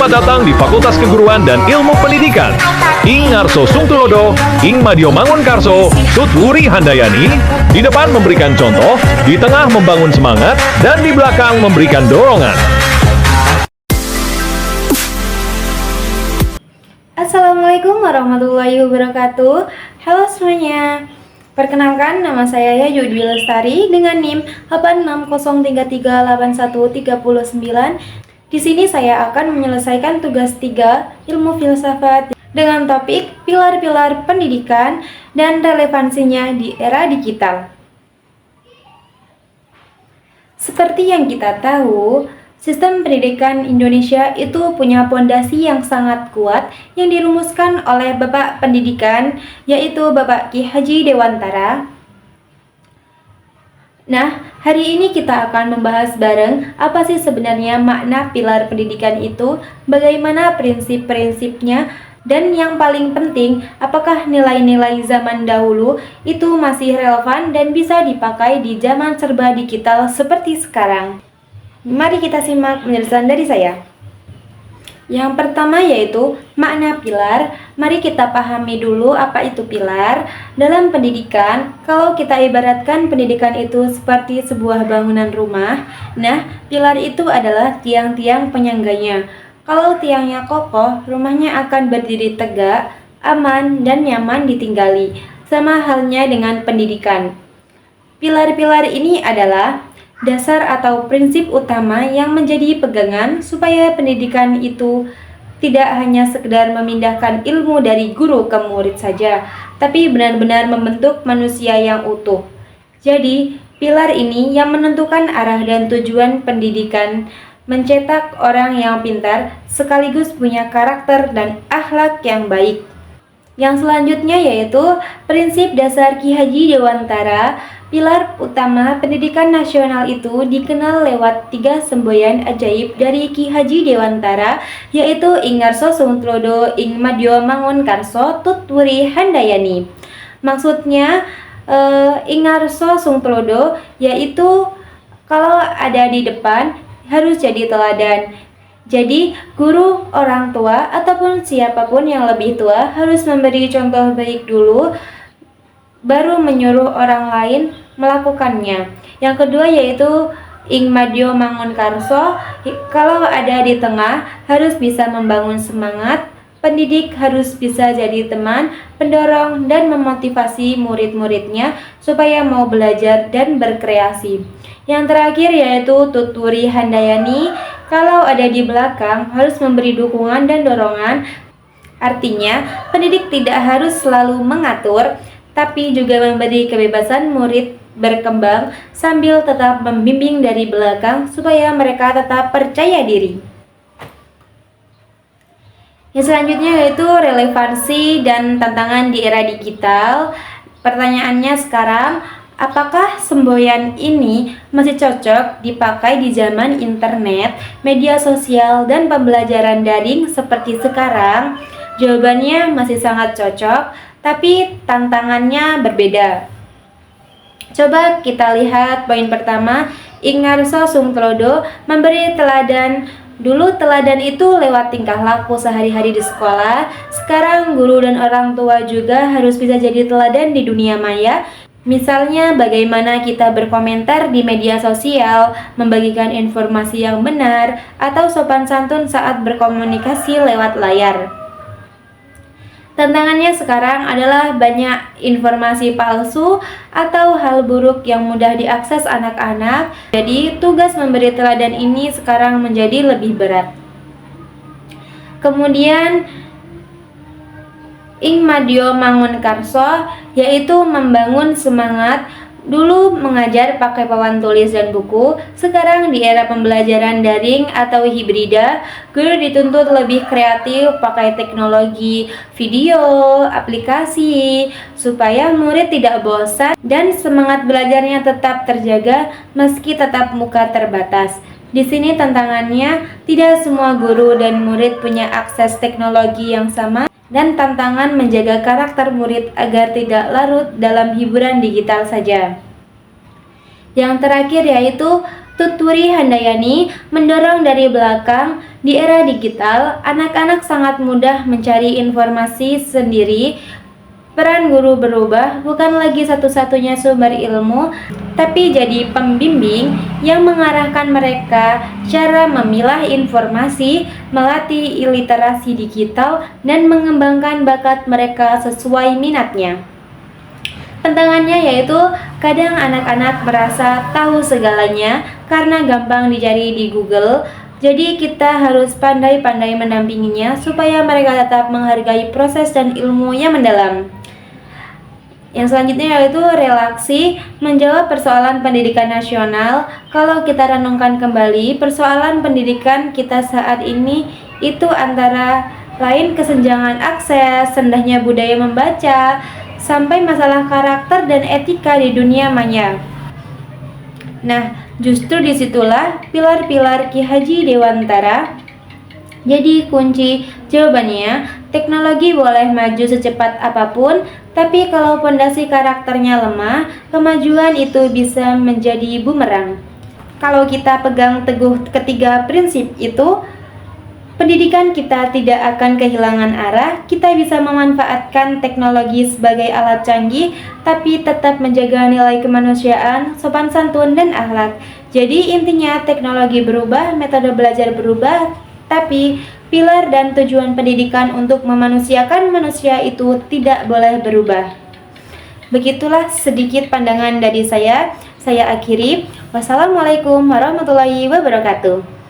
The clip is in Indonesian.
Selamat datang di Fakultas Keguruan dan Ilmu Pendidikan. Ing Ngarso Sungtulodo, Ing Madio Mangun Karso, Tut Wuri Handayani, di depan memberikan contoh, di tengah membangun semangat, dan di belakang memberikan dorongan. Assalamualaikum warahmatullahi wabarakatuh. Halo semuanya. Perkenalkan, nama saya Yayu Dwi Lestari dengan NIM 8603381319. Di sini saya akan menyelesaikan tugas 3 ilmu filsafat dengan topik pilar-pilar pendidikan dan relevansinya di era digital. Seperti yang kita tahu, sistem pendidikan Indonesia itu punya pondasi yang sangat kuat yang dirumuskan oleh Bapak Pendidikan, yaitu Bapak Ki Haji Dewantara. Nah, hari ini kita akan membahas bareng apa sih sebenarnya makna pilar pendidikan itu, bagaimana prinsip-prinsipnya, dan yang paling penting, apakah nilai-nilai zaman dahulu itu masih relevan dan bisa dipakai di zaman serba digital seperti sekarang. Mari kita simak penjelasan dari saya. Yang pertama yaitu makna pilar. Mari kita pahami dulu apa itu pilar. Dalam pendidikan, kalau kita ibaratkan pendidikan itu seperti sebuah bangunan rumah, nah pilar itu adalah tiang-tiang penyangganya. Kalau tiangnya kokoh, rumahnya akan berdiri tegak, aman, dan nyaman ditinggali. Sama halnya dengan pendidikan. Pilar-pilar ini adalah dasar atau prinsip utama yang menjadi pegangan supaya pendidikan itu tidak hanya sekedar memindahkan ilmu dari guru ke murid saja, tapi benar-benar membentuk manusia yang utuh. Jadi, pilar ini yang menentukan arah dan tujuan pendidikan, mencetak orang yang pintar sekaligus punya karakter dan akhlak yang baik. Yang selanjutnya yaitu prinsip dasar Ki Haji Dewantara. Pilar utama pendidikan nasional itu dikenal lewat 3 semboyan ajaib dari Ki Haji Dewantara, yaitu Ing Ngarso Sungtulodo, Ing Madio Mangun Karso, Tut Wuri Handayani. Maksudnya Ing Ngarso Sungtulodo yaitu kalau ada di depan harus jadi teladan. Jadi, guru, orang tua, ataupun siapapun yang lebih tua harus memberi contoh baik dulu, baru menyuruh orang lain melakukannya. Yang kedua yaitu Ing Madio Mangun Karso, kalau ada di tengah harus bisa membangun semangat, pendidik harus bisa jadi teman, pendorong, dan memotivasi murid-muridnya supaya mau belajar dan berkreasi. Yang terakhir yaitu Tut Wuri Handayani, kalau ada di belakang harus memberi dukungan dan dorongan. Artinya, pendidik tidak harus selalu mengatur, tapi juga memberi kebebasan murid berkembang sambil tetap membimbing dari belakang supaya mereka tetap percaya diri. Yang selanjutnya yaitu relevansi dan tantangan di era digital. Pertanyaannya sekarang, apakah semboyan ini masih cocok dipakai di zaman internet, media sosial, dan pembelajaran daring seperti sekarang? Jawabannya masih sangat cocok, tapi tantangannya berbeda. Coba kita lihat poin pertama, Ing Ngarso Sungtulodo memberi teladan. Dulu teladan itu lewat tingkah laku sehari-hari di sekolah. Sekarang guru dan orang tua juga harus bisa jadi teladan di dunia maya. Misalnya bagaimana kita berkomentar di media sosial, membagikan informasi yang benar, atau sopan santun saat berkomunikasi lewat layar. Tantangannya sekarang adalah banyak informasi palsu atau hal buruk yang mudah diakses anak-anak. Jadi tugas memberi teladan ini sekarang menjadi lebih berat. Kemudian Ing Madio Mangun Karso yaitu membangun semangat. Dulu mengajar pakai papan tulis dan buku, sekarang di era pembelajaran daring atau hibrida, guru dituntut lebih kreatif pakai teknologi, video, aplikasi, supaya murid tidak bosan dan semangat belajarnya tetap terjaga meski tatap muka terbatas. Di sini tantangannya, tidak semua guru dan murid punya akses teknologi yang sama, dan tantangan menjaga karakter murid agar tidak larut dalam hiburan digital saja. Yang terakhir yaitu Tuturi Handayani mendorong dari belakang. Di era digital, anak-anak sangat mudah mencari informasi sendiri. Peran guru berubah, bukan lagi satu-satunya sumber ilmu, tapi jadi pembimbing yang mengarahkan mereka cara memilah informasi, melatih literasi digital, dan mengembangkan bakat mereka sesuai minatnya. Tantangannya yaitu kadang anak-anak merasa tahu segalanya karena gampang dicari di Google. Jadi kita harus pandai-pandai mendampinginya supaya mereka tetap menghargai proses dan ilmu yang mendalam. Yang selanjutnya yaitu relaksi, menjawab persoalan pendidikan nasional. Kalau kita renungkan kembali, persoalan pendidikan kita saat ini itu antara lain kesenjangan akses, rendahnya budaya membaca, sampai masalah karakter dan etika di dunia maya. Nah, justru disitulah pilar-pilar Ki Haji Dewantara jadi kunci jawabannya. Teknologi boleh maju secepat apapun, tapi kalau fondasi karakternya lemah, kemajuan itu bisa menjadi bumerang. Kalau kita pegang teguh ketiga prinsip itu, pendidikan kita tidak akan kehilangan arah. Kita bisa memanfaatkan teknologi sebagai alat canggih, tapi tetap menjaga nilai kemanusiaan, sopan santun, dan akhlak. Jadi intinya teknologi berubah, metode belajar berubah, tapi pilar dan tujuan pendidikan untuk memanusiakan manusia itu tidak boleh berubah. Begitulah sedikit pandangan dari saya. Saya akhiri. Wassalamualaikum warahmatullahi wabarakatuh.